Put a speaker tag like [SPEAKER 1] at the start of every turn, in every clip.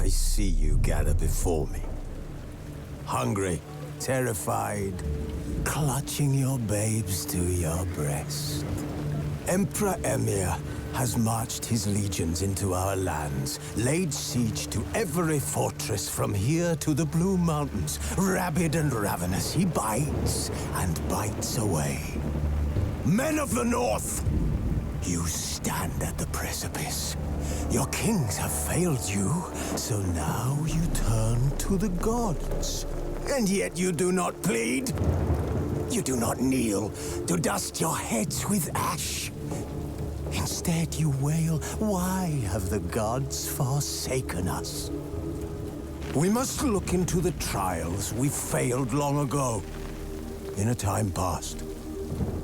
[SPEAKER 1] I see you gather before me. Hungry, terrified, clutching your babes to your breast. Emperor Emir has marched his legions into our lands, laid siege to every fortress from here to the Blue Mountains. Rabid and ravenous, he bites and bites away. Men of the North, you stand at the precipice. Your kings have failed you, so now you turn to the gods. And yet you do not plead. You do not kneel to dust your heads with ash. Instead you wail, why have the gods forsaken us? We must look into the trials we failed long ago. In a time past,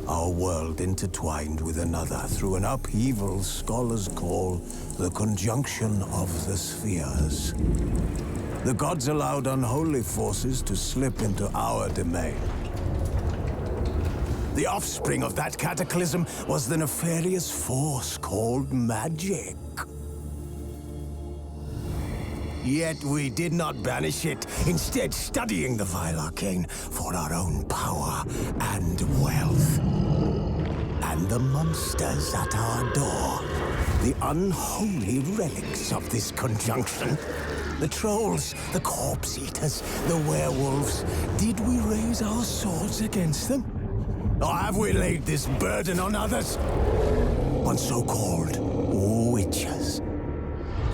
[SPEAKER 1] our world intertwined with another through an upheaval scholars call the conjunction of the spheres. The gods allowed unholy forces to slip into our domain. The offspring of that cataclysm was the nefarious force called magic. Yet we did not banish it, instead studying the vile arcane for our own power and wealth. And the monsters at our door, the unholy relics of this conjunction. The trolls, the corpse eaters, the werewolves. Did we raise our swords against them? Or have we laid this burden on others? On so-called witches.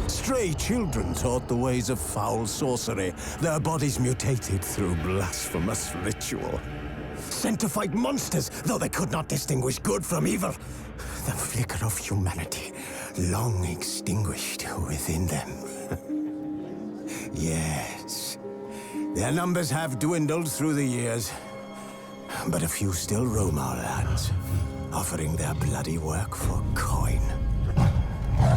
[SPEAKER 1] Stray children taught the ways of foul sorcery, their bodies mutated through blasphemous ritual. Sent to fight monsters, though they could not distinguish good from evil. The flicker of humanity, long extinguished within them. Yes, their numbers have dwindled through the years. But a few still roam our lands, offering their bloody work for coin.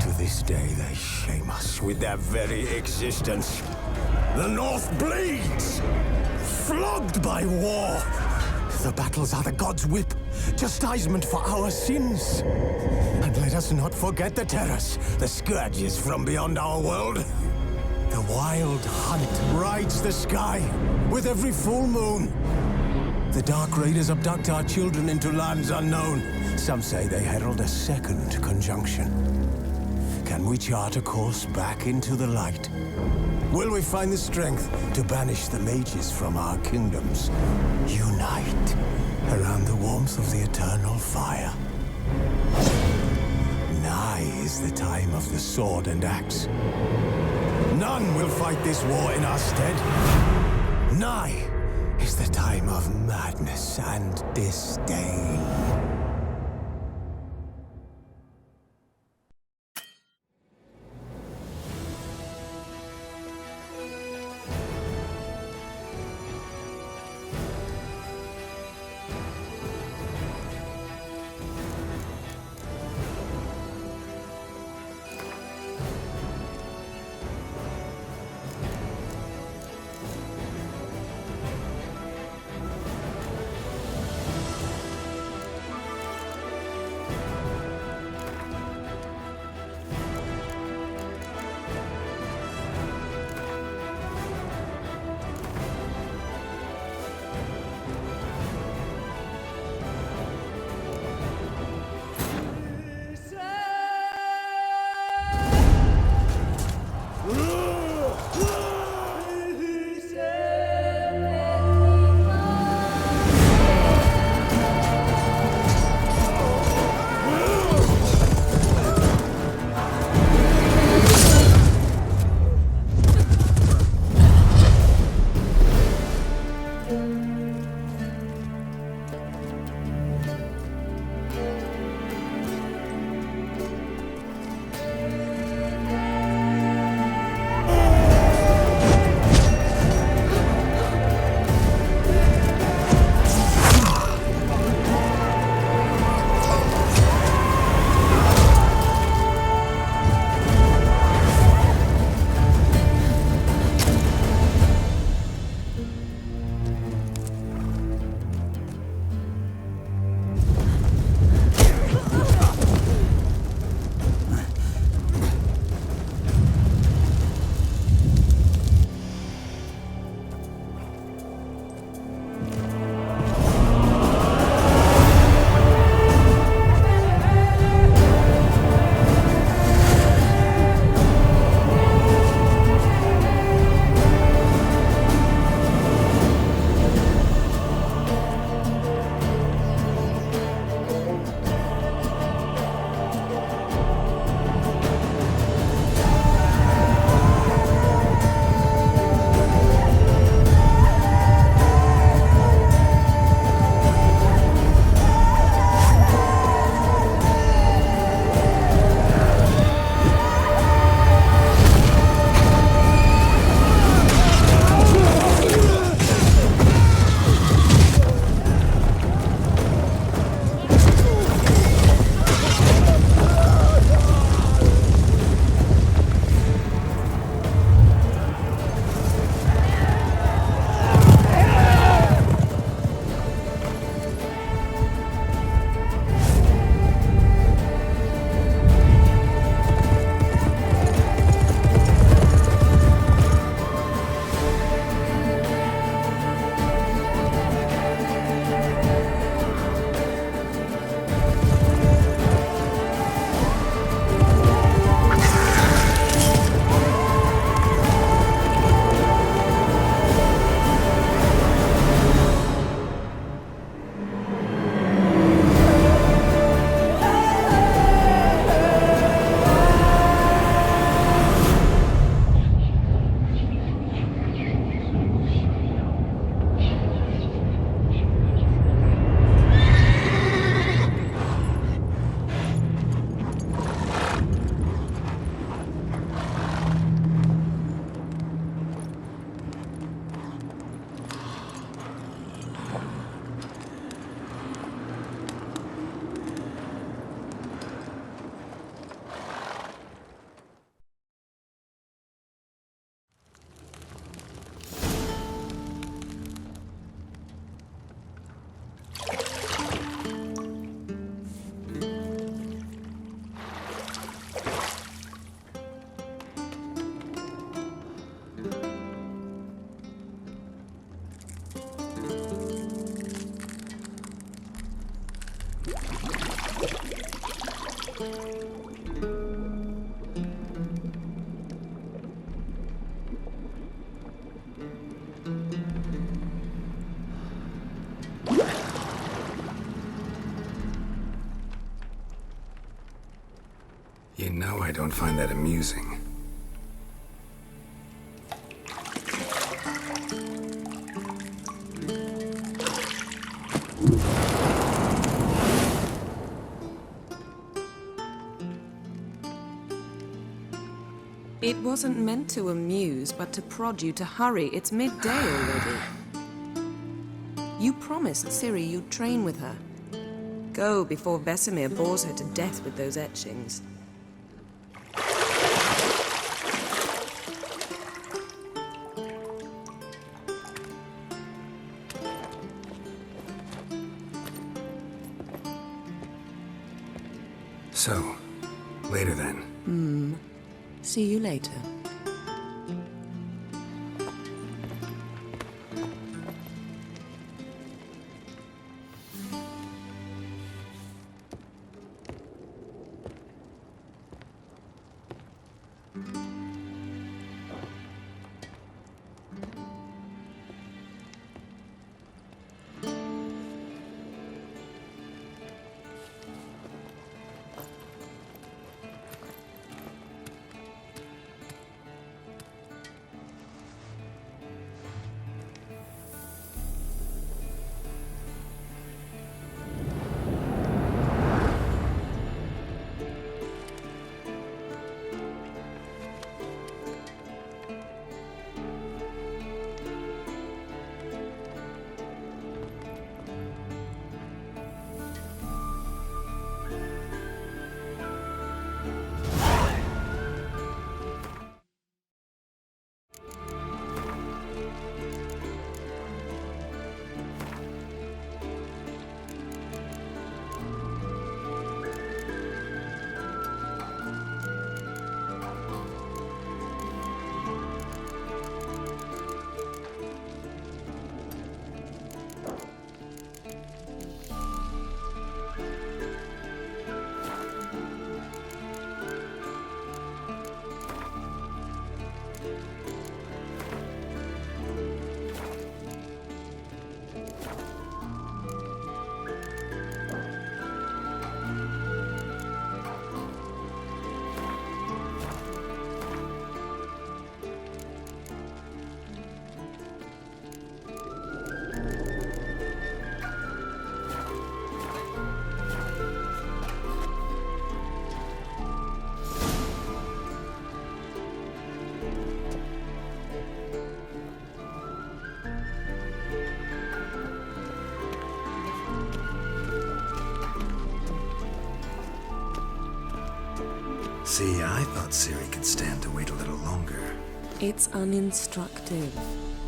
[SPEAKER 1] To this day, they shame us with their very existence. The North bleeds, flogged by war. The battles are the gods' whip, chastisement for our sins. And let us not forget the terrors, the scourges from beyond our world. The wild hunt rides the sky with every full moon. The Dark Raiders abduct our children into lands unknown. Some say they herald a second conjunction. Can we chart a course back into the light? Will we find the strength to banish the mages from our kingdoms? Unite around the warmth of the eternal fire. Nigh is the time of the sword and axe. None will fight this war in our stead. Nigh is the time of madness and disdain.
[SPEAKER 2] You know I don't find that amusing.
[SPEAKER 3] It wasn't meant to amuse, but to prod you to hurry. It's midday already. You promised Ciri you'd train with her. Go before Vesemir bores her to death with those etchings.
[SPEAKER 2] So, later then.
[SPEAKER 3] See you later.
[SPEAKER 2] See, I thought Ciri could stand to wait a little longer.
[SPEAKER 3] It's uninstructive,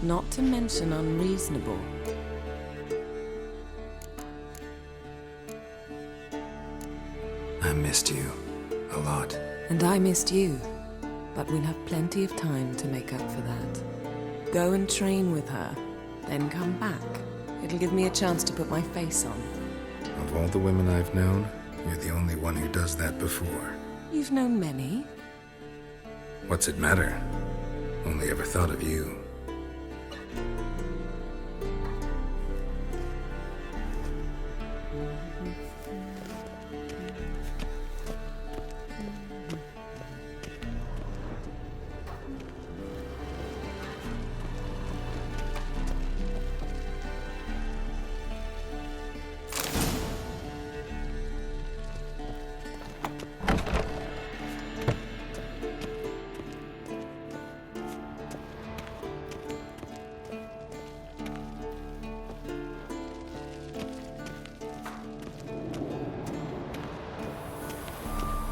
[SPEAKER 3] not to mention unreasonable.
[SPEAKER 2] I missed you. A lot.
[SPEAKER 3] And I missed you. But we'll have plenty of time to make up for that. Go and train with her, then come back. It'll give me a chance to put my face on.
[SPEAKER 2] Of all the women I've known, you're the only one who does that before.
[SPEAKER 3] You've known many.
[SPEAKER 2] What's it matter? Only ever thought of you.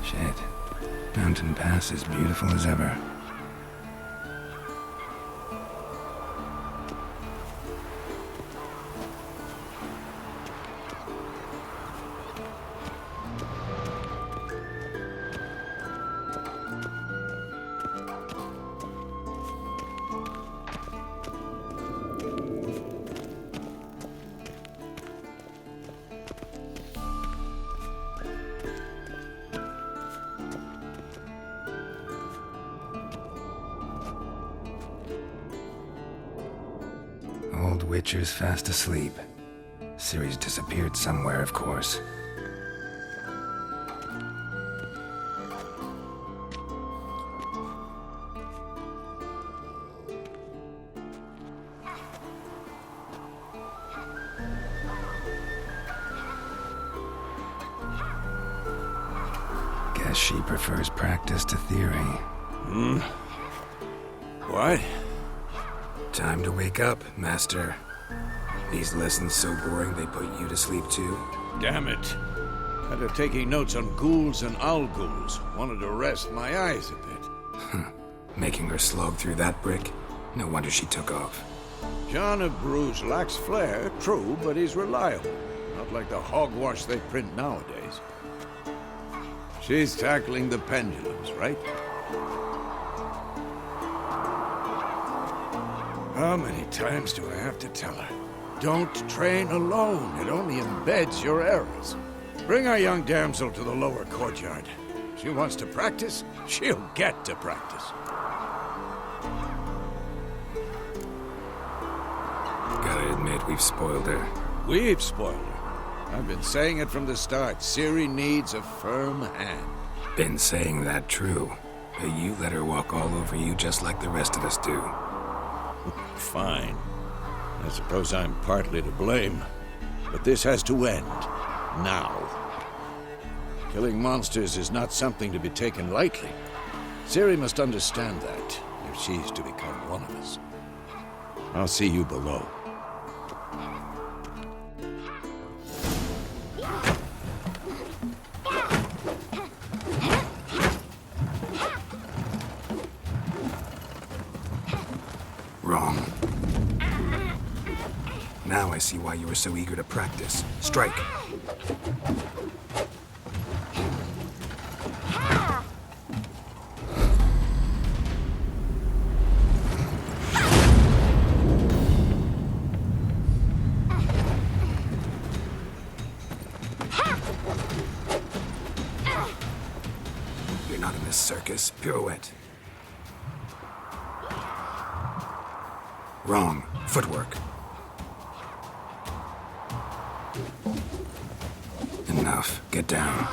[SPEAKER 2] Shit. Mountain Pass is beautiful as ever. Old Witcher's fast asleep. Ciri's disappeared somewhere, of course. Guess she prefers practice to theory.
[SPEAKER 4] What?
[SPEAKER 2] Time to wake up, Master. These lessons so boring they put you to sleep too?
[SPEAKER 4] Damn it. After taking notes on ghouls and owl-ghouls, wanted to rest my eyes a bit.
[SPEAKER 2] Making her slog through that brick? No wonder she took off.
[SPEAKER 4] John of Bruges lacks flair, true, but he's reliable. Not like the hogwash they print nowadays. She's tackling the pendulums, right? How many times do I have to tell her? Don't train alone. It only embeds your errors. Bring our young damsel to the lower courtyard. She wants to practice, she'll get to practice.
[SPEAKER 2] Gotta admit, we've spoiled her.
[SPEAKER 4] We've spoiled her. I've been saying it from the start. Ciri needs a firm hand.
[SPEAKER 2] Been saying that true. But you let her walk all over you just like the rest of us do.
[SPEAKER 4] Fine. I suppose I'm partly to blame. But this has to end. Now. Killing monsters is not something to be taken lightly. Ciri must understand that, if she's to become one of us. I'll see you below.
[SPEAKER 2] Wrong. Now I see why you were so eager to practice. Strike. You're not in this circus. Pirouette. Wrong. Footwork. Enough. Get down.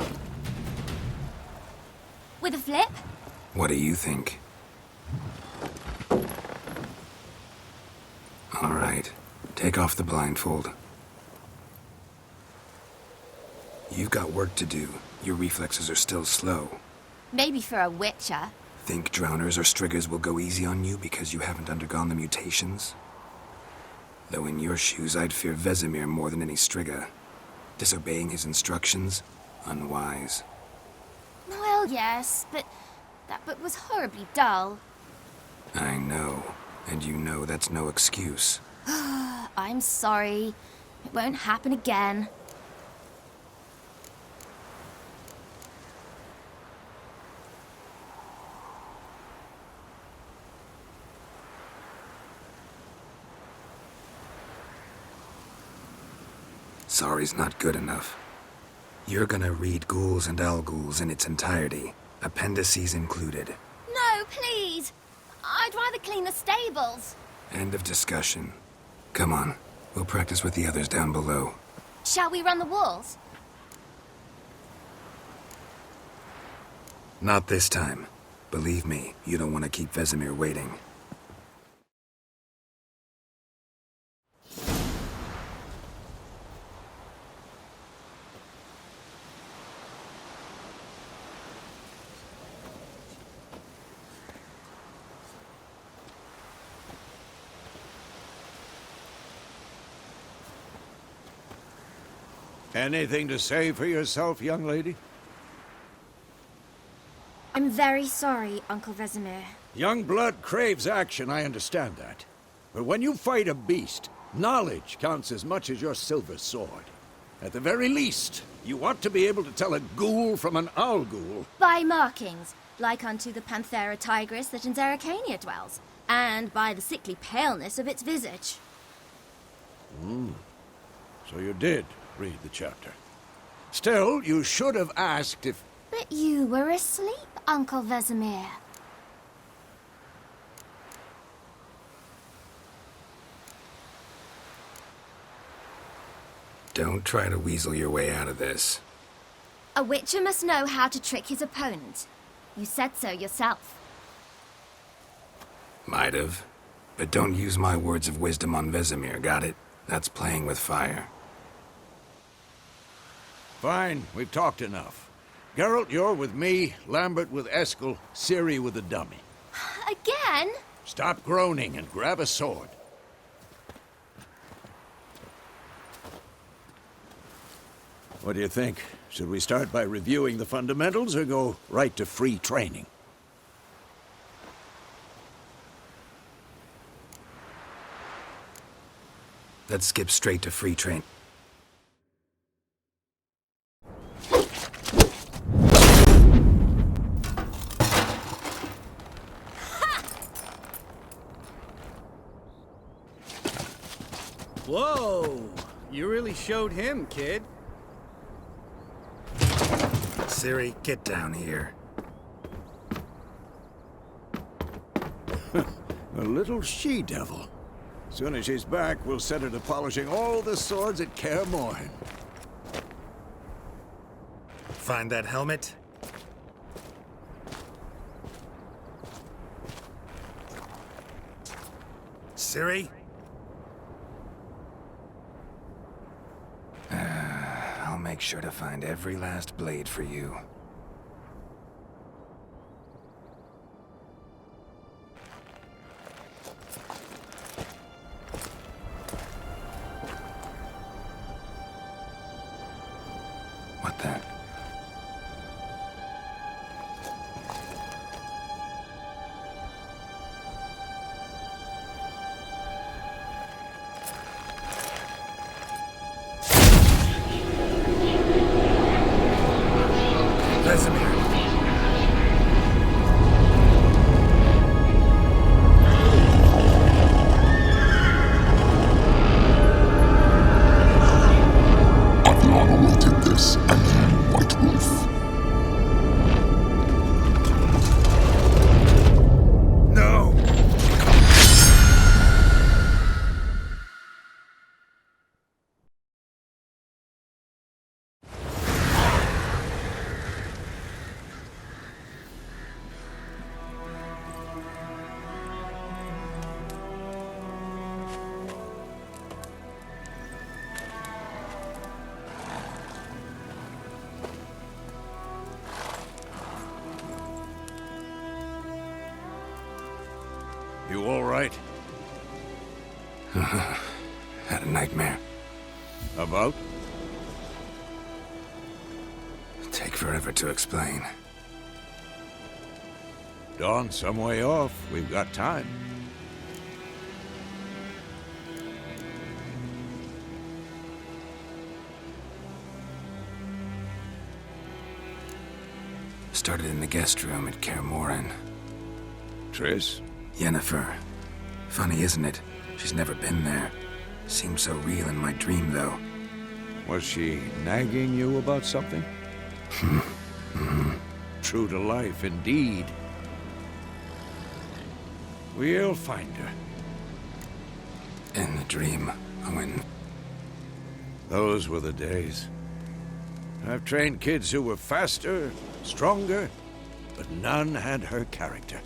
[SPEAKER 5] With a flip?
[SPEAKER 2] What do you think? All right. Take off the blindfold. You've got work to do. Your reflexes are still slow.
[SPEAKER 5] Maybe for a witcher.
[SPEAKER 2] Think drowners or striggers will go easy on you because you haven't undergone the mutations? Though in your shoes, I'd fear Vesemir more than any strigger. Disobeying his instructions? Unwise.
[SPEAKER 5] Well, yes, but that book was horribly dull.
[SPEAKER 2] I know. And you know that's no excuse.
[SPEAKER 5] I'm sorry. It won't happen again.
[SPEAKER 2] Sorry's not good enough. You're gonna read Ghouls and Owl-Ghouls in its entirety, appendices included.
[SPEAKER 5] No, please! I'd rather clean the stables.
[SPEAKER 2] End of discussion. Come on, we'll practice with the others down below.
[SPEAKER 5] Shall we run the walls?
[SPEAKER 2] Not this time. Believe me, you don't want to keep Vesemir waiting.
[SPEAKER 4] Anything to say for yourself, young lady?
[SPEAKER 5] I'm very sorry, Uncle Vesemir.
[SPEAKER 4] Young blood craves action, I understand that. But when you fight a beast, knowledge counts as much as your silver sword. At the very least, you want to be able to tell a ghoul from an owl-ghoul.
[SPEAKER 5] By markings, like unto the Panthera tigris that in Zerrikania dwells, and by the sickly paleness of its visage.
[SPEAKER 4] So you did read the chapter. Still, you should have asked if...
[SPEAKER 5] But you were asleep, Uncle Vesemir.
[SPEAKER 2] Don't try to weasel your way out of this.
[SPEAKER 5] A witcher must know how to trick his opponent. You said so yourself.
[SPEAKER 2] Might have. But don't use my words of wisdom on Vesemir, got it? That's playing with fire.
[SPEAKER 4] Fine, we've talked enough. Geralt, you're with me, Lambert with Eskel, Ciri with the dummy.
[SPEAKER 5] Again?
[SPEAKER 4] Stop groaning and grab a sword. What do you think? Should we start by reviewing the fundamentals or go right to free training?
[SPEAKER 2] Let's skip straight to free train.
[SPEAKER 6] Whoa! You really showed him, kid.
[SPEAKER 2] Ciri, get down here.
[SPEAKER 4] A little she-devil. Soon as she's back, we'll set her to polishing all the swords at Kaer Morhen.
[SPEAKER 2] Find that helmet? Ciri? I'll make sure to find every last blade for you. What the? Vesemir.
[SPEAKER 7] I've long awaited this, and you, White Wolf.
[SPEAKER 2] No!
[SPEAKER 4] You all right?
[SPEAKER 2] Had a nightmare.
[SPEAKER 4] About?
[SPEAKER 2] Take forever to explain.
[SPEAKER 4] Dawn's some way off. We've got time.
[SPEAKER 2] Started in the guest room at Kaer Morhen.
[SPEAKER 4] Triss?
[SPEAKER 2] Yennefer. Funny, isn't it? She's never been there. Seemed so real in my dream, though.
[SPEAKER 4] Was she nagging you about something? True to life, indeed. We'll find her.
[SPEAKER 2] In the dream, when...
[SPEAKER 4] Those were the days. I've trained kids who were faster, stronger, but none had her character.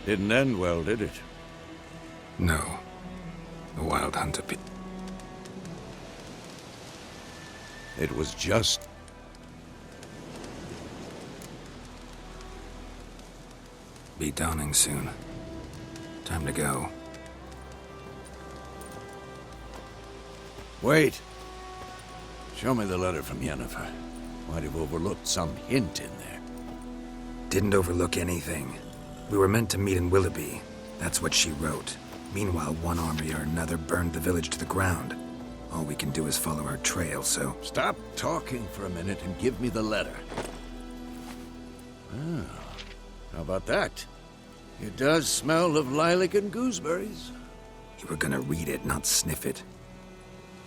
[SPEAKER 4] Didn't end well, did it?
[SPEAKER 2] No. The Wild Hunter
[SPEAKER 4] It was just...
[SPEAKER 2] be dawning soon. Time to go.
[SPEAKER 4] Wait. Show me the letter from Yennefer. Might have overlooked some hint in there.
[SPEAKER 2] Didn't overlook anything. We were meant to meet in Willoughby. That's what she wrote. Meanwhile, one army or another burned the village to the ground. All we can do is follow her trail, so...
[SPEAKER 4] Stop talking for a minute and give me the letter. Ah, how about that? It does smell of lilac and gooseberries.
[SPEAKER 2] You were gonna read it, not sniff it.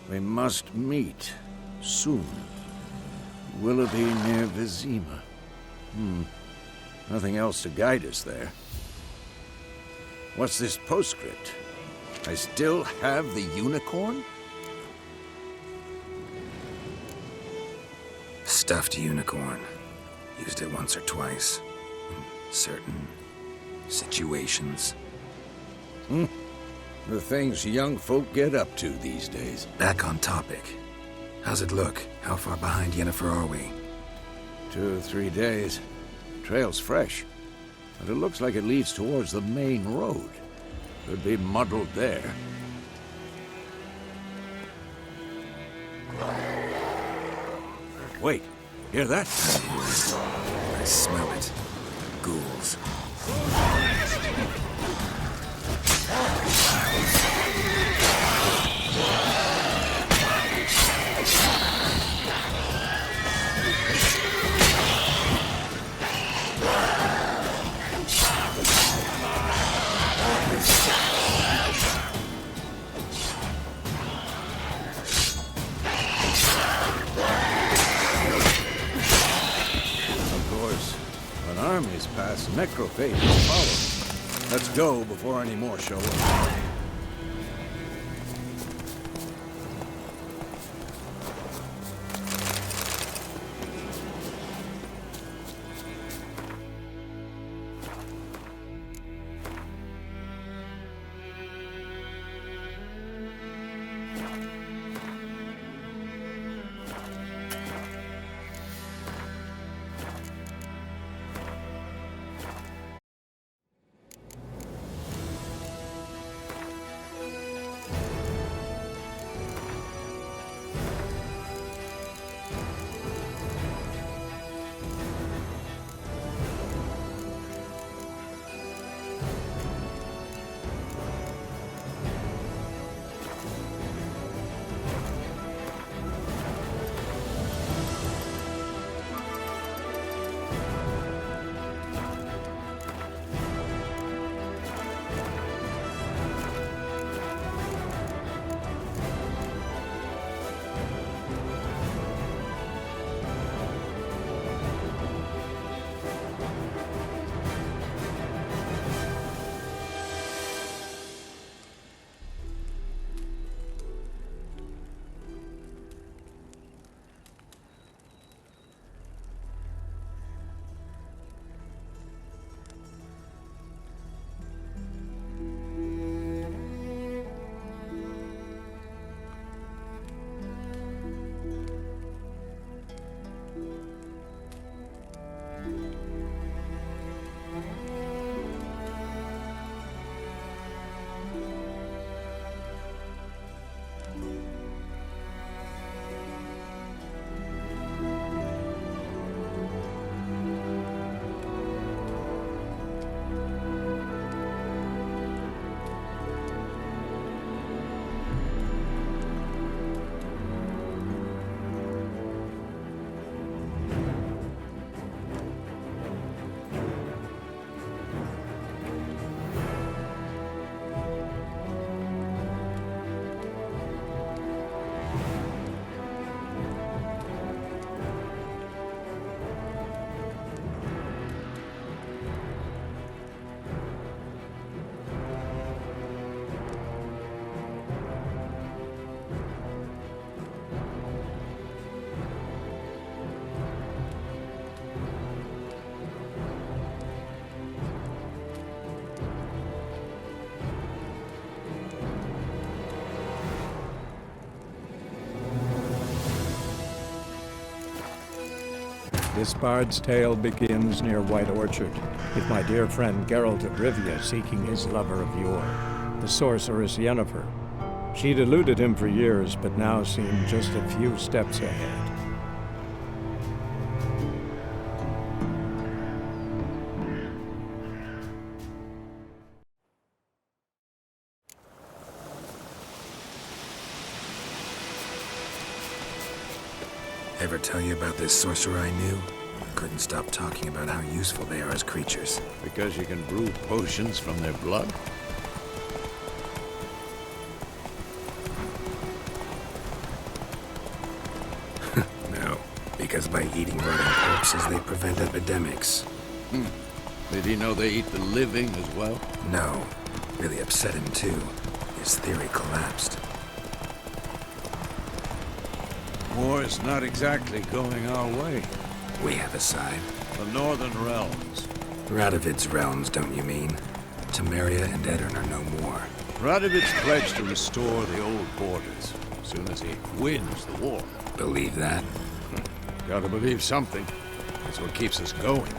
[SPEAKER 4] We must meet soon. Willoughby near Vizima. Nothing else to guide us there. What's this postscript? I still have the unicorn?
[SPEAKER 2] Stuffed unicorn. Used it once or twice. In certain situations.
[SPEAKER 4] The things young folk get up to these days.
[SPEAKER 2] Back on topic. How's it look? How far behind Yennefer are we?
[SPEAKER 4] 2 or 3 days. Trail's fresh, but it looks like it leads towards the main road. Could be muddled there. Wait, hear that?
[SPEAKER 2] I smell it. Ghouls.
[SPEAKER 4] Armies pass, necrophages follow. Let's go before any more show up.
[SPEAKER 8] This bard's tale begins near White Orchard, with my dear friend Geralt of Rivia seeking his lover of yore, the sorceress Yennefer. She'd eluded him for years, but now seemed just a few steps ahead.
[SPEAKER 2] Ever tell you about this sorcerer I knew? Couldn't stop talking about how useful they are as creatures.
[SPEAKER 4] Because you can brew potions from their blood?
[SPEAKER 2] No, because by eating rotting corpses, they prevent epidemics.
[SPEAKER 4] Did he know they eat the living as well?
[SPEAKER 2] No, really upset him too. His theory collapsed.
[SPEAKER 4] War's not exactly going our way.
[SPEAKER 2] We have a side.
[SPEAKER 4] The Northern Realms.
[SPEAKER 2] Radovid's realms, don't you mean? Temeria and Edirn are no more.
[SPEAKER 4] Radovid's pledged to restore the old borders. as soon as he wins the war.
[SPEAKER 2] Believe that?
[SPEAKER 4] Gotta believe something. That's what keeps us going.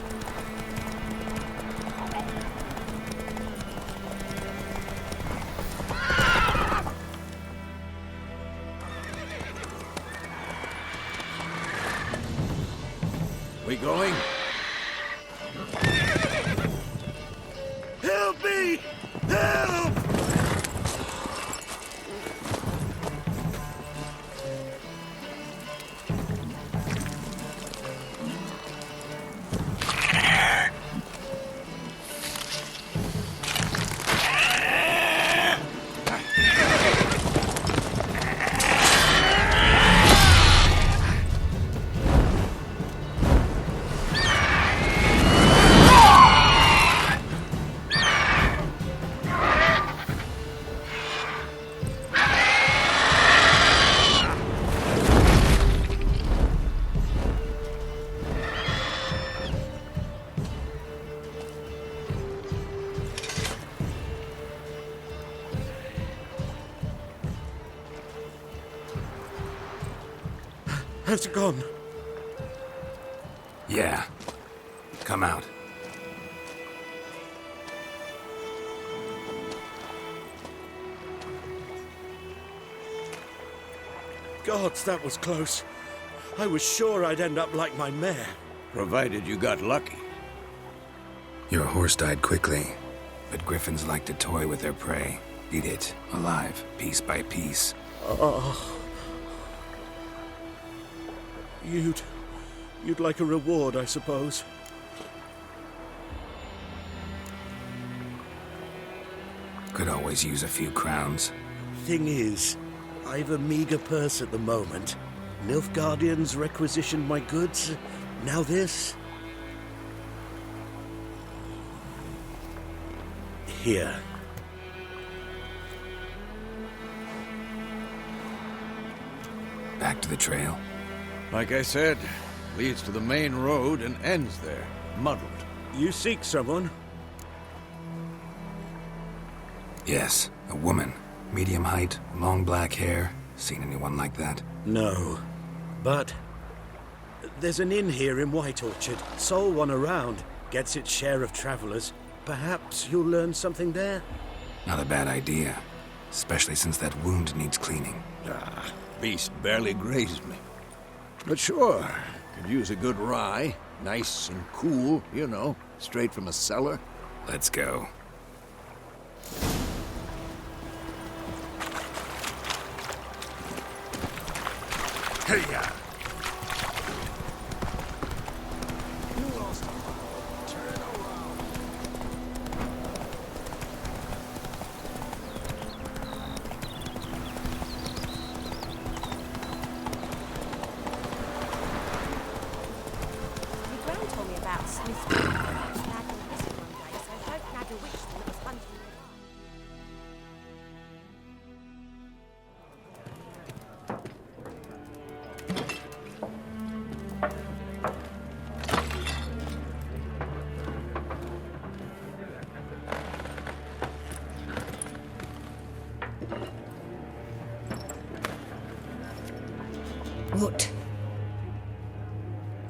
[SPEAKER 4] We going?
[SPEAKER 1] Help me! Help!
[SPEAKER 9] Has it gone?
[SPEAKER 2] Yeah. Come out.
[SPEAKER 9] Gods, that was close. I was sure I'd end up like my mare.
[SPEAKER 4] Provided you got lucky.
[SPEAKER 2] Your horse died quickly, but griffins like to toy with their prey. Eat it, alive, piece by piece.
[SPEAKER 9] Oh. You'd like a reward, I suppose.
[SPEAKER 2] Could always use a few crowns.
[SPEAKER 9] Thing is, I've a meager purse at the moment. Nilfgaardians requisitioned my goods. Now this. Here.
[SPEAKER 2] Back to the trail.
[SPEAKER 4] Like I said, leads to the main road and ends there, muddled.
[SPEAKER 9] You seek someone?
[SPEAKER 2] Yes, a woman. Medium height, long black hair. Seen anyone like that?
[SPEAKER 9] No. But there's an inn here in White Orchard. Sole one around. Gets its share of travelers. Perhaps you'll learn something there?
[SPEAKER 2] Not a bad idea. Especially since that wound needs cleaning.
[SPEAKER 4] Beast barely grazed me. But sure, could use a good rye. Nice and cool, you know, straight from a cellar.
[SPEAKER 2] Let's go.
[SPEAKER 1] Hey-ya!
[SPEAKER 10] What?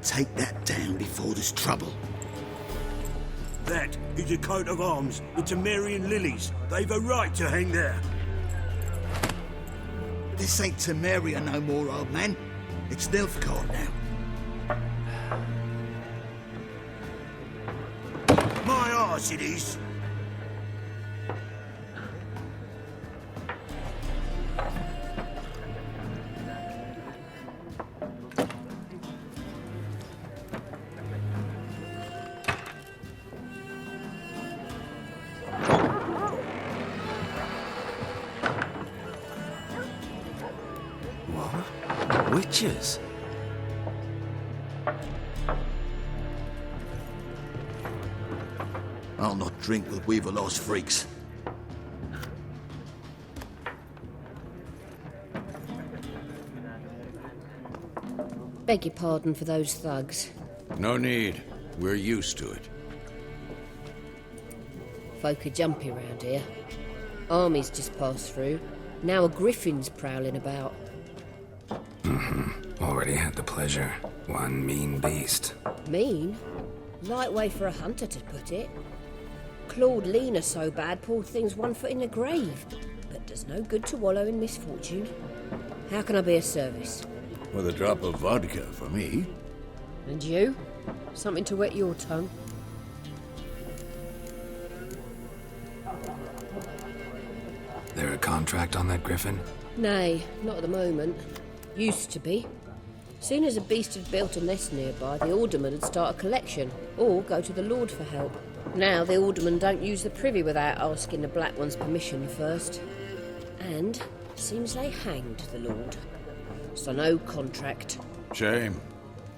[SPEAKER 1] Take that down before there's trouble.
[SPEAKER 9] That is a coat of arms, the Temerian lilies. They've a right to hang there.
[SPEAKER 1] This ain't Temeria no more, old man. It's Nilfgaard now.
[SPEAKER 9] My arse it is.
[SPEAKER 1] Witches? I'll not drink with Weaverlaw's freaks.
[SPEAKER 10] Beg your pardon for those thugs.
[SPEAKER 4] No need. We're used to it.
[SPEAKER 10] Folk are jumpy round here. Armies just passed through. Now a griffin's prowling about.
[SPEAKER 2] Already had the pleasure. One mean beast.
[SPEAKER 10] Mean? Light way for a hunter to put it. Clawed Lena so bad, poor thing's 1 foot in the grave. But does no good to wallow in misfortune. How can I be of service?
[SPEAKER 4] With a drop of vodka for me.
[SPEAKER 10] And you? Something to wet your tongue?
[SPEAKER 2] There a contract on that griffin?
[SPEAKER 10] Nay, not at the moment. Used to be. Soon as a beast had built a nest nearby, the alderman would start a collection, or go to the Lord for help. Now the alderman don't use the privy without asking the Black One's permission first. And seems they hanged the Lord. So no contract.
[SPEAKER 4] Shame.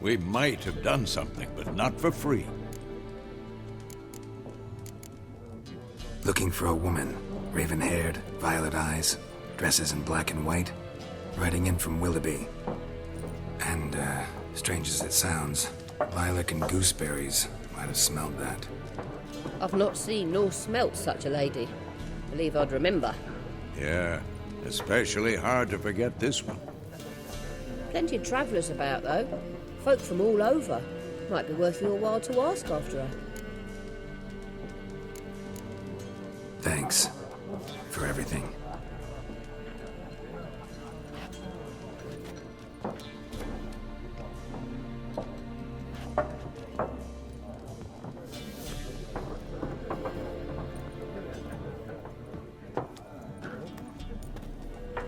[SPEAKER 4] We might have done something, but not for free.
[SPEAKER 2] Looking for a woman. Raven-haired, violet eyes, dresses in black and white. Riding in from Willoughby. And, strange as it sounds, lilac and gooseberries might have smelled that.
[SPEAKER 10] I've not seen nor smelt such a lady. Believe I'd remember.
[SPEAKER 4] Yeah, especially hard to forget this one.
[SPEAKER 10] Plenty of travellers about, though. Folk from all over. Might be worth your while to ask after her.
[SPEAKER 2] Thanks for everything.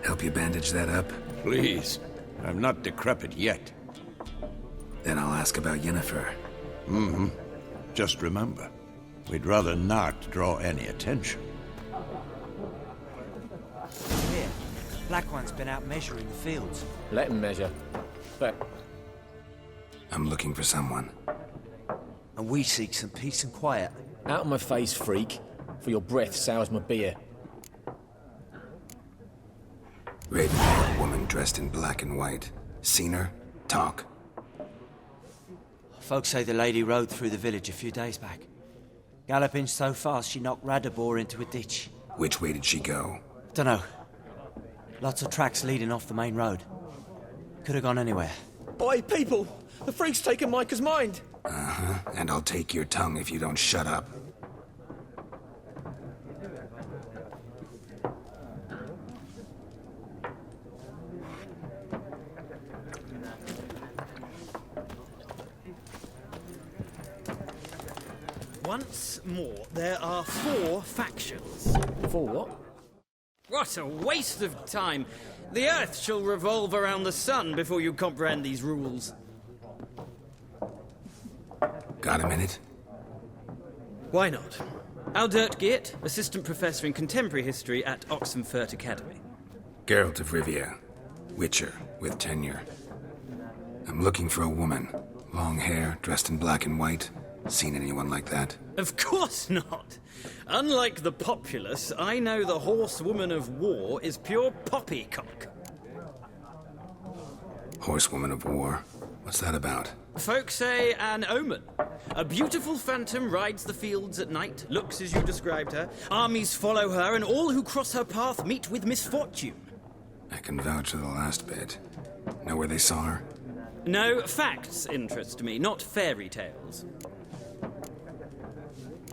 [SPEAKER 2] Help you bandage that up?
[SPEAKER 4] Please. I'm not decrepit yet.
[SPEAKER 2] Then I'll ask about Yennefer.
[SPEAKER 4] Just remember, we'd rather not draw any attention.
[SPEAKER 11] Here, Black One's been out measuring the fields.
[SPEAKER 12] Let him measure. But
[SPEAKER 2] I'm looking for someone.
[SPEAKER 11] And we seek some peace and quiet.
[SPEAKER 12] out of my face, freak, for your breath sours my beer.
[SPEAKER 2] Raven-haired woman dressed in black and white. Seen her? Talk.
[SPEAKER 11] Folks say the lady rode through the village a few days back. Galloping so fast she knocked Radabor into a ditch.
[SPEAKER 2] Which way did she go?
[SPEAKER 11] Dunno. Lots of tracks leading off the main road. Could have gone anywhere.
[SPEAKER 12] Boy, people! The freak's taken Micah's mind!
[SPEAKER 2] Uh-huh. And I'll take your tongue if you don't shut up.
[SPEAKER 6] Once more, there are 4 factions.
[SPEAKER 12] 4 what?
[SPEAKER 6] What a waste of time! The Earth shall revolve around the sun before you comprehend these rules.
[SPEAKER 2] Got a minute?
[SPEAKER 6] Why not? Aldert Geert, Assistant Professor in Contemporary History at Oxenfurt Academy.
[SPEAKER 2] Geralt of Rivia. Witcher, with tenure. I'm looking for a woman. Long hair, dressed in black and white. Seen anyone like that?
[SPEAKER 6] Of course not! Unlike the populace, I know the horsewoman of war is pure poppycock.
[SPEAKER 2] Horsewoman of war? What's that about?
[SPEAKER 6] Folks say an omen. A beautiful phantom rides the fields at night, looks as you described her. Armies follow her, and all who cross her path meet with misfortune.
[SPEAKER 2] I can vouch for the last bit. Know where they saw her?
[SPEAKER 6] No, facts interest me, not fairy tales.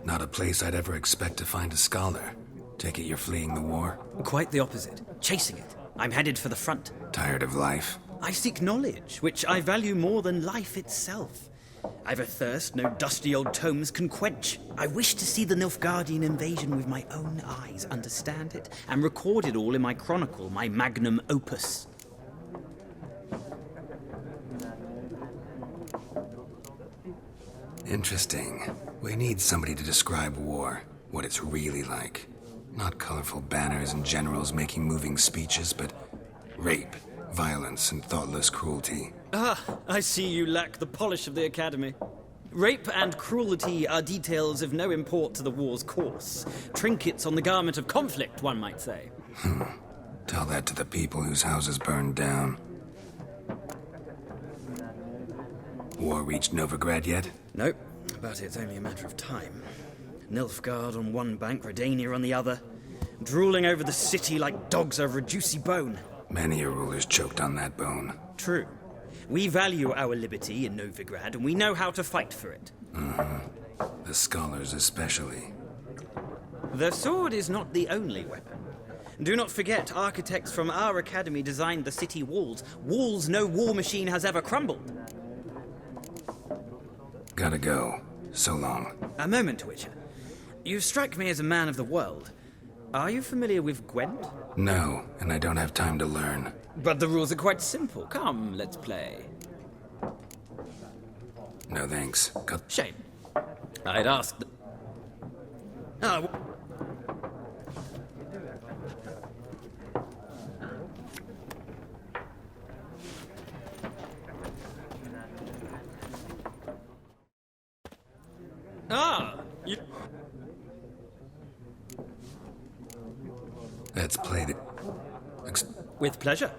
[SPEAKER 2] Not a place I'd ever expect to find a scholar. Take it you're fleeing the war?
[SPEAKER 6] Quite the opposite. Chasing it. I'm headed for the front.
[SPEAKER 2] Tired of life?
[SPEAKER 6] I seek knowledge, which I value more than life itself. I've a thirst no dusty old tomes can quench. I wish to see the Nilfgaardian invasion with my own eyes, understand it, and record it all in my chronicle, my magnum opus.
[SPEAKER 2] Interesting. We need somebody to describe war, what it's really like. Not colorful banners and generals making moving speeches, but rape, violence, and thoughtless cruelty.
[SPEAKER 6] Ah, I see you lack the polish of the Academy. Rape and cruelty are details of no import to the war's course. Trinkets on the garment of conflict, one might say.
[SPEAKER 2] Tell that to the people whose houses burned down. War reached Novigrad yet?
[SPEAKER 6] Nope, but it's only a matter of time. Nilfgaard on one bank, Redania on the other. drooling over the city like dogs over a juicy bone.
[SPEAKER 2] Many a ruler's choked on that bone.
[SPEAKER 6] True. We value our liberty in Novigrad, and we know how to fight for it.
[SPEAKER 2] The scholars especially.
[SPEAKER 6] The sword is not the only weapon. Do not forget, architects from our academy designed the city walls. Walls no war machine has ever crumbled.
[SPEAKER 2] Gotta go. So long.
[SPEAKER 6] A moment, Witcher. You strike me as a man of the world. Are you familiar with Gwent?
[SPEAKER 2] No, and I don't have time to learn.
[SPEAKER 6] But the rules are quite simple. Come, let's play.
[SPEAKER 2] No thanks.
[SPEAKER 6] Shame. I'd asked... you...
[SPEAKER 2] Let's play the...
[SPEAKER 6] With pleasure.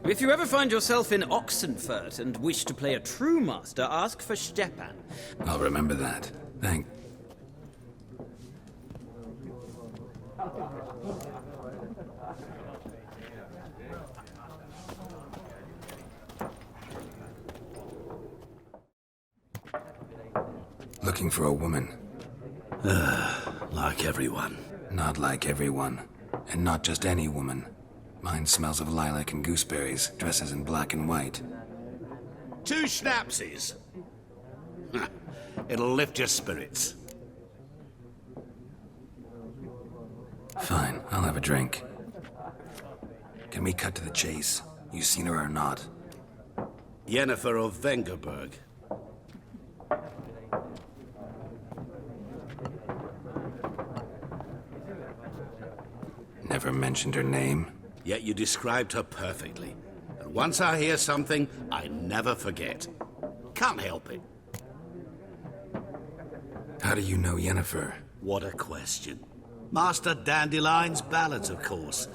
[SPEAKER 6] If you ever find yourself in Oxenfurt and wish to play a true master, ask for Stepan.
[SPEAKER 2] I'll remember that. Thank... Looking for a woman.
[SPEAKER 9] Like everyone.
[SPEAKER 2] Not like everyone. And not just any woman. Mine smells of lilac and gooseberries, dresses in black and white.
[SPEAKER 13] 2 schnapsies. It'll lift your spirits.
[SPEAKER 2] Fine, I'll have a drink. Can we cut to the chase? You seen her or not?
[SPEAKER 13] Yennefer of Vengerberg.
[SPEAKER 2] Never mentioned her name.
[SPEAKER 13] Yet you described her perfectly. And once I hear something, I never forget. Can't help it.
[SPEAKER 2] How do you know Yennefer?
[SPEAKER 13] What a question. Master Dandelion's ballads, of course.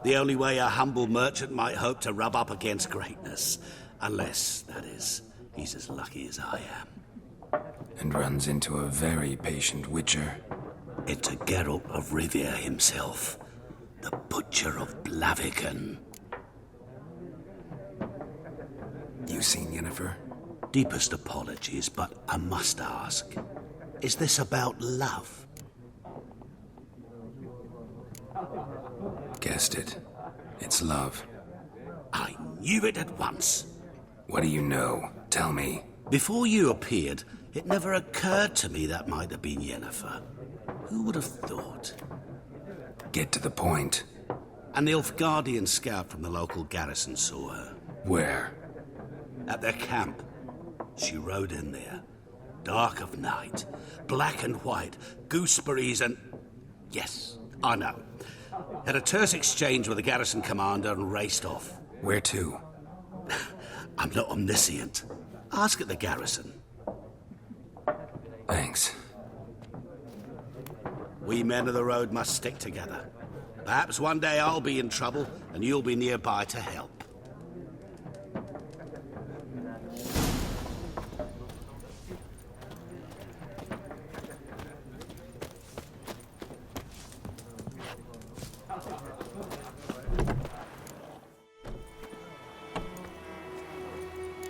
[SPEAKER 13] The only way a humble merchant might hope to rub up against greatness. Unless, that is, he's as lucky as I am.
[SPEAKER 2] And runs into a very patient witcher.
[SPEAKER 13] Into Geralt of Rivia himself, the Butcher of Blaviken.
[SPEAKER 2] You seen Yennefer?
[SPEAKER 13] Deepest apologies, but I must ask, is this about love?
[SPEAKER 2] Guessed it. It's love.
[SPEAKER 13] I knew it at once.
[SPEAKER 2] What do you know? Tell me.
[SPEAKER 13] Before you appeared, it never occurred to me that might have been Yennefer. Who would have thought?
[SPEAKER 2] Get to the point.
[SPEAKER 13] A Nilfgaardian scout from the local garrison saw her.
[SPEAKER 2] Where?
[SPEAKER 13] At their camp. She rode in there. Dark of night. Black and white. Gooseberries and... Yes, I know. Had a terse exchange with the garrison commander and raced off.
[SPEAKER 2] Where to?
[SPEAKER 13] I'm not omniscient. Ask at the garrison.
[SPEAKER 2] Thanks.
[SPEAKER 13] We men of the road must stick together. Perhaps one day I'll be in trouble and you'll be nearby to help.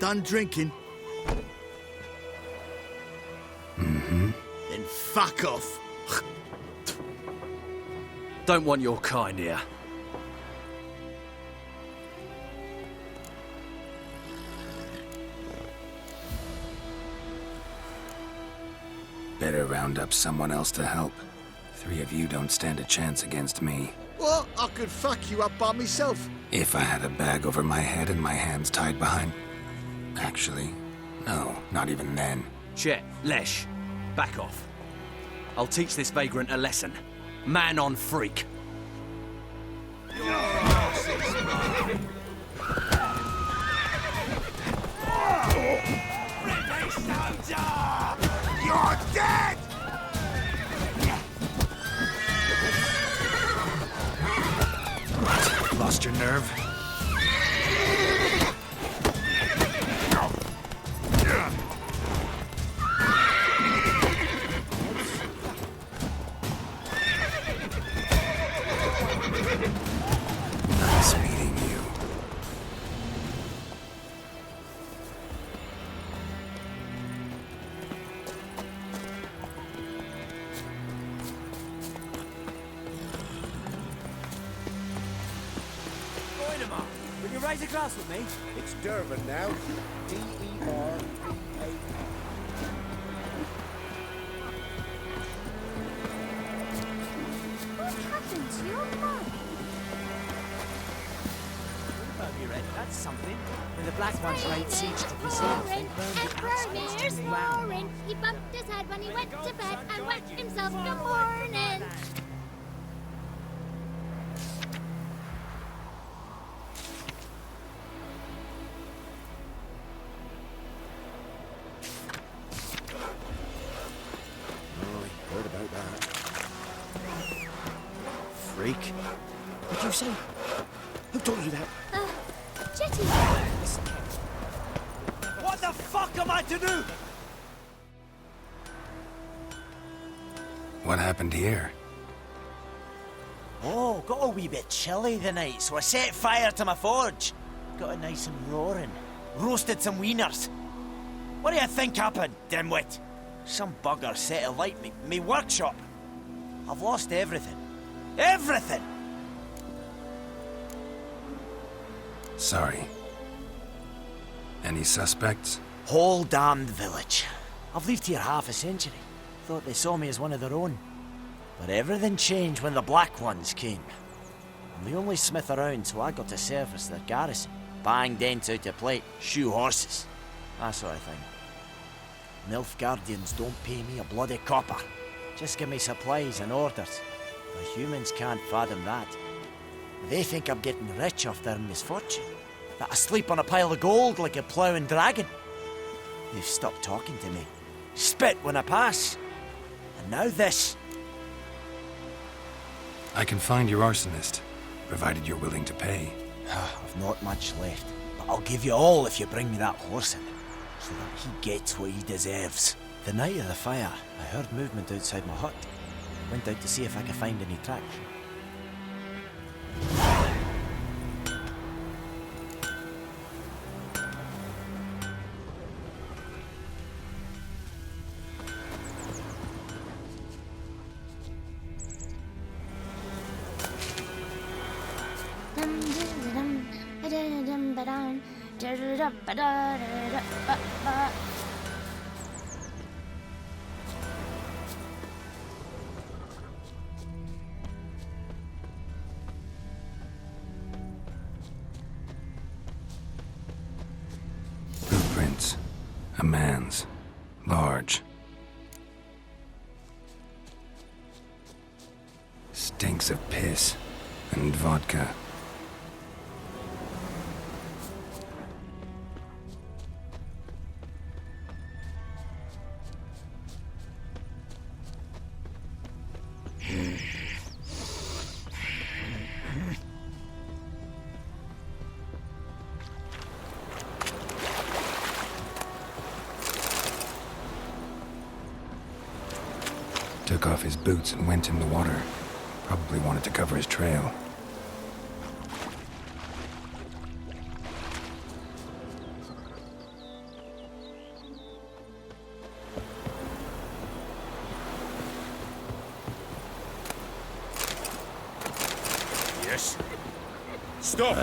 [SPEAKER 14] Done drinking?
[SPEAKER 2] Mm-hmm.
[SPEAKER 14] Then fuck off.
[SPEAKER 15] Don't want your kind here.
[SPEAKER 2] Better round up someone else to help. 3 of you don't stand a chance against me.
[SPEAKER 14] What? I could fuck you up by myself.
[SPEAKER 2] If I had a bag over my head and my hands tied behind... Actually, no, not even then.
[SPEAKER 15] Chet, Lesh, back off. I'll teach this vagrant a lesson. Man on freak.
[SPEAKER 14] You're dead!
[SPEAKER 2] Lost your nerve? Nice meeting you.
[SPEAKER 11] Goidemar, will you raise a glass with me?
[SPEAKER 14] It's Durban now. D-E-R-B-A.
[SPEAKER 5] What happened to your mum?
[SPEAKER 11] That's something. When the Black Ones laid siege to Priscilla, they burned the
[SPEAKER 5] Bromir's snoring. He bumped his head when he went to bed and wet himself in the morning.
[SPEAKER 4] Heard about that.
[SPEAKER 12] Freak. What'd you say? Who told you that?
[SPEAKER 5] Jetty.
[SPEAKER 11] What the fuck am I to do?
[SPEAKER 2] What happened here?
[SPEAKER 11] Oh, got a wee bit chilly the night, so I set fire to my forge. Got it nice and roaring. Roasted some wieners. What do you think happened, dimwit? Some bugger set alight me workshop. I've lost everything. Everything!
[SPEAKER 2] Sorry. Any suspects?
[SPEAKER 11] Whole damned village. I've lived here half a century. Thought they saw me as one of their own. But everything changed when the Black Ones came. I'm the only smith around, so I got to service their garrison. Bang dents out of plate, shoe horses. That sort of thing. Nilfgaardians don't pay me a bloody copper. Just give me supplies and orders. The humans can't fathom that. They think I'm getting rich off their misfortune. That I sleep on a pile of gold like a ploughing dragon. They've stopped talking to me. Spit when I pass. And now this.
[SPEAKER 2] I can find your arsonist, provided you're willing to pay.
[SPEAKER 11] I've not much left, but I'll give you all if you bring me that horse in, so that he gets what he deserves. The night of the fire, I heard movement outside my hut. Went out to see if I could find any traction.
[SPEAKER 2] Footprints. A man's. Large. Stinks of piss and vodka. Took off his boots and went in the water. Probably wanted to cover his trail.
[SPEAKER 14] Yes. Stop!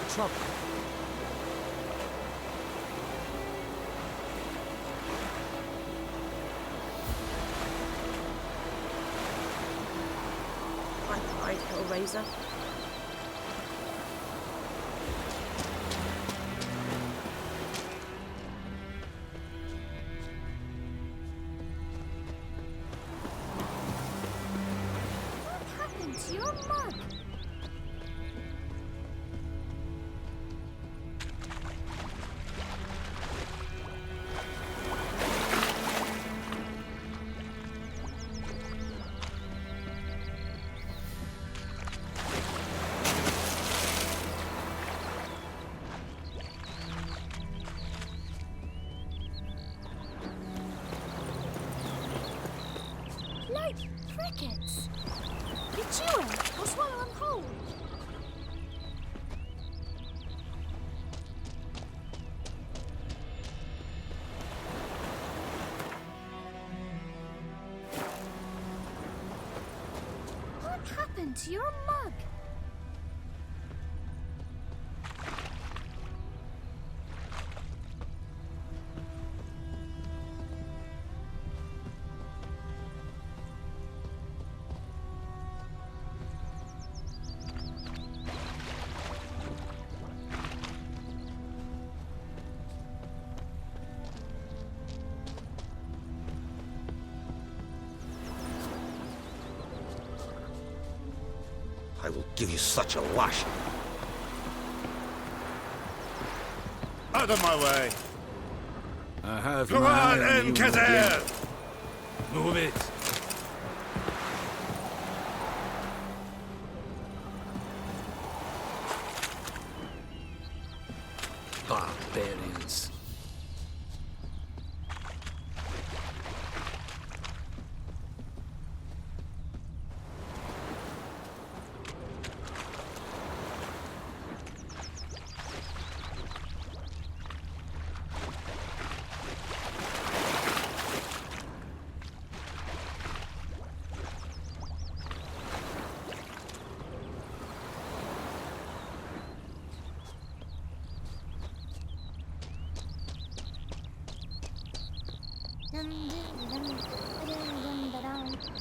[SPEAKER 11] Trouble.
[SPEAKER 10] Right, Hellraiser.
[SPEAKER 5] What happened to your mug? Like crickets. You chew 'em or swallow 'em whole. What happened to your mug?
[SPEAKER 14] I will give you such a lash. Out of my way!
[SPEAKER 4] I have
[SPEAKER 14] Come
[SPEAKER 4] my
[SPEAKER 14] on,
[SPEAKER 4] eye on you
[SPEAKER 14] Encader!
[SPEAKER 4] again.
[SPEAKER 14] Move it!
[SPEAKER 15] Barbarians.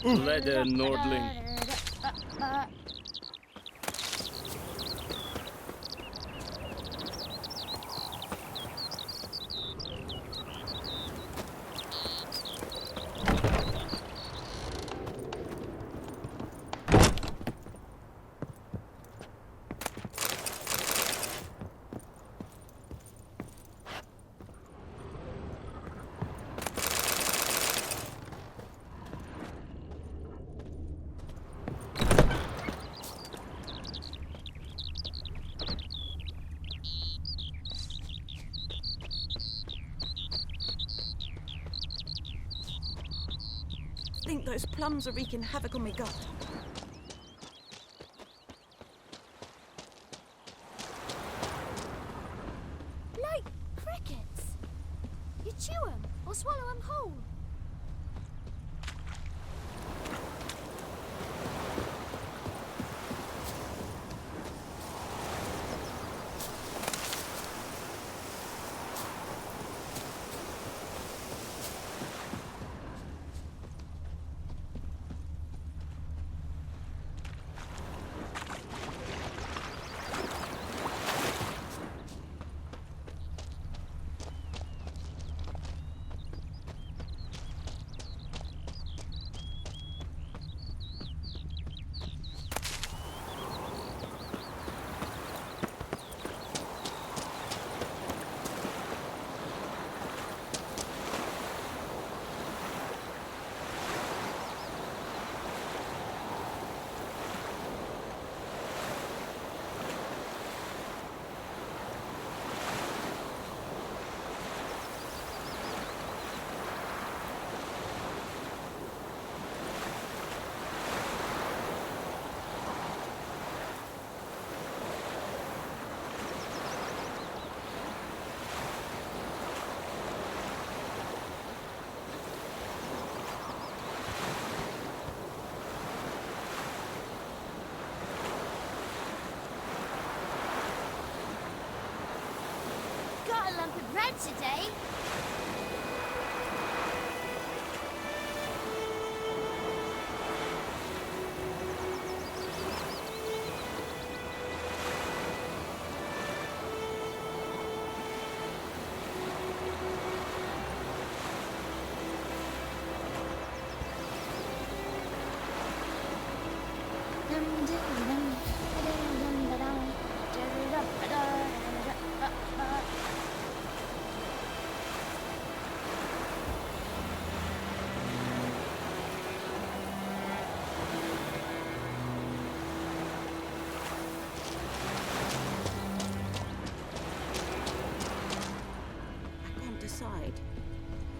[SPEAKER 8] Leather Nordling.
[SPEAKER 16] Those plums are wreaking havoc on my gut.
[SPEAKER 5] Like crickets. You chew 'em or swallow 'em whole. Got a lump of bread today.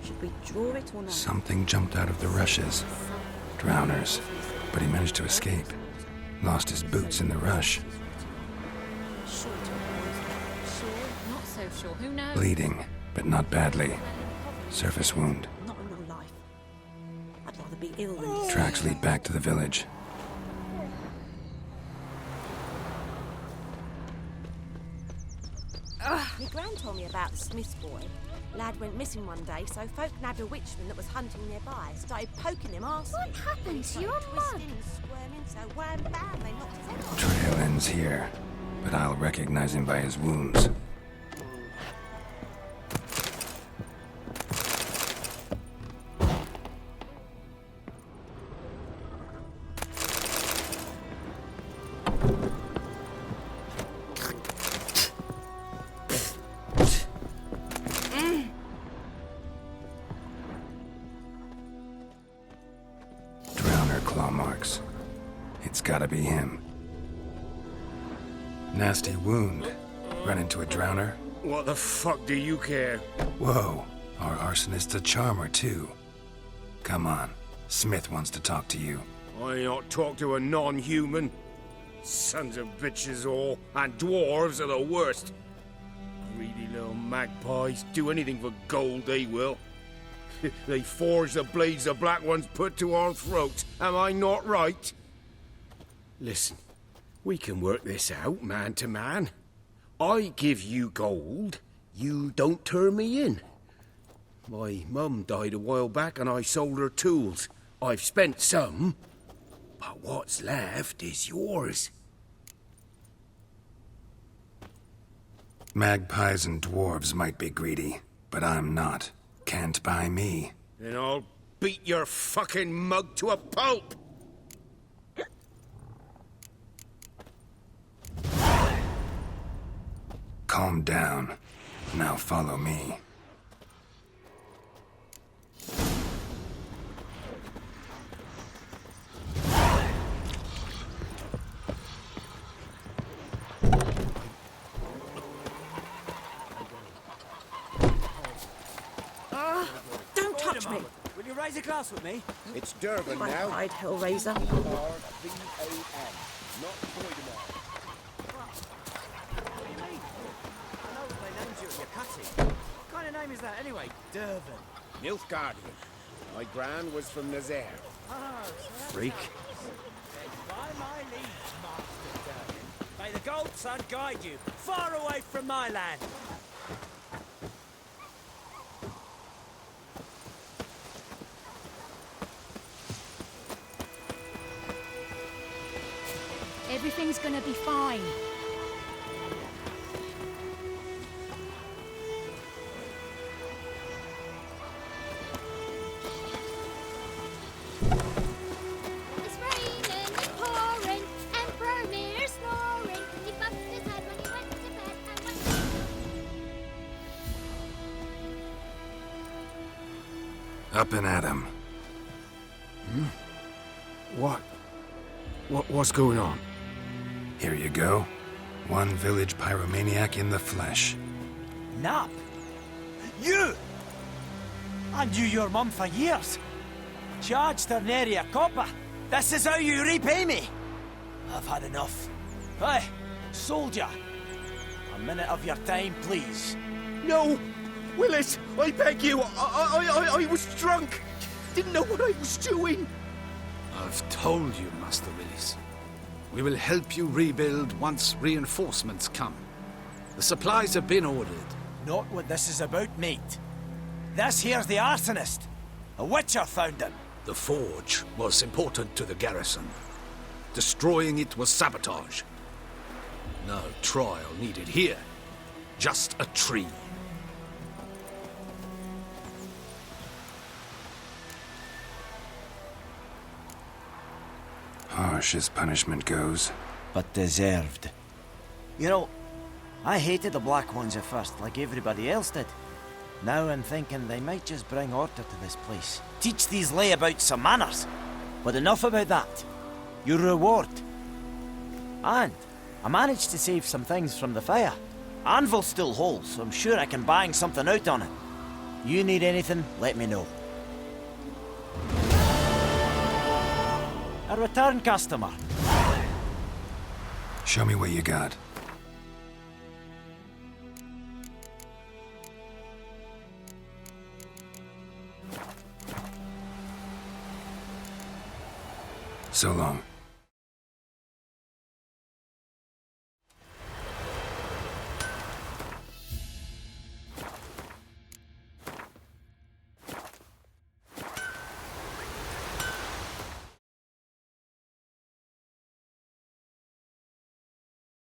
[SPEAKER 16] Should we draw it or not?
[SPEAKER 2] Something jumped out of the rushes. Drowners. But he managed to escape. Lost his boots in the rush.
[SPEAKER 17] Sure, not so sure. Who knows?
[SPEAKER 2] Bleeding, but not badly. Surface wound.
[SPEAKER 16] Not in real life. I'd rather be ill than...
[SPEAKER 2] Tracks lead back to the village.
[SPEAKER 16] My gran told me about the Smith's boy. Lad went missing one day, so folk nabbed a witchman that was hunting nearby. Started poking him arse.
[SPEAKER 5] What happened to your mug?
[SPEAKER 16] Squirming, so wham bam, they knocked his head off.
[SPEAKER 2] Trail ends here, but I'll recognize him by his wounds. Claw marks. It's gotta be him. Nasty wound. Run into a drowner?
[SPEAKER 9] What the fuck do you care?
[SPEAKER 2] Whoa, our arsonist's a charmer too. Come on, Smith wants to talk to you.
[SPEAKER 9] I not talk to a non-human. Sons of bitches all, and dwarves are the worst. Greedy little magpies, do anything for gold they will. They forge the blades the black ones put to our throats. Am I not right? Listen, we can work this out, man to man. I give you gold, you don't turn me in. My mum died a while back and I sold her tools. I've spent some, but what's left is yours.
[SPEAKER 2] Magpies and dwarves might be greedy, but I'm not. Can't buy me.
[SPEAKER 9] Then I'll beat your fucking mug to a pulp!
[SPEAKER 2] Calm down. Now follow me.
[SPEAKER 16] Don't touch me!
[SPEAKER 11] Will you ride Rise a glass with me.
[SPEAKER 14] It's Durban
[SPEAKER 3] My
[SPEAKER 14] now.
[SPEAKER 3] pride, Hellraiser.
[SPEAKER 14] R-V-A-N, not Voidemar.
[SPEAKER 11] What do you mean? I know what they named you at your cutting. What kind of name is that anyway? Durban.
[SPEAKER 14] Nilfgaardian. My gran was from Nazaire.
[SPEAKER 15] Freak.
[SPEAKER 11] By my liege, Master Durban. May the Gold Sun guide you far away from my land.
[SPEAKER 17] Everything's gonna be fine.
[SPEAKER 5] It's raining, pouring, Emperor Mir snoring. He bumped his head when he went to bed and went.
[SPEAKER 2] Up and at 'em.
[SPEAKER 9] What's going on?
[SPEAKER 2] Here you go. One village pyromaniac in the flesh.
[SPEAKER 11] Nap? You! I knew your mum for years. Charged her nary a copper. This is how you repay me. I've had enough. Hey, soldier. A minute of your time, please.
[SPEAKER 9] No! Willis, I beg you! I was drunk! Didn't know what I was doing!
[SPEAKER 13] I've told you, Master Willis. We will help you rebuild once reinforcements come. The supplies have been ordered.
[SPEAKER 11] Not what this is about, mate. This here's the arsonist. A witcher found him.
[SPEAKER 13] The forge was important to the garrison. Destroying it was sabotage. No trial needed here. Just a tree.
[SPEAKER 2] Harsh as punishment goes.
[SPEAKER 11] But deserved. You know, I hated the Black Ones at first, like everybody else did. Now I'm thinking they might just bring order to this place. Teach these layabouts some manners. But enough about that. Your reward. And I managed to save some things from the fire. Anvil's still whole, so I'm sure I can bang something out on it. You need anything, let me know. A return customer.
[SPEAKER 2] Show me what you got. So long.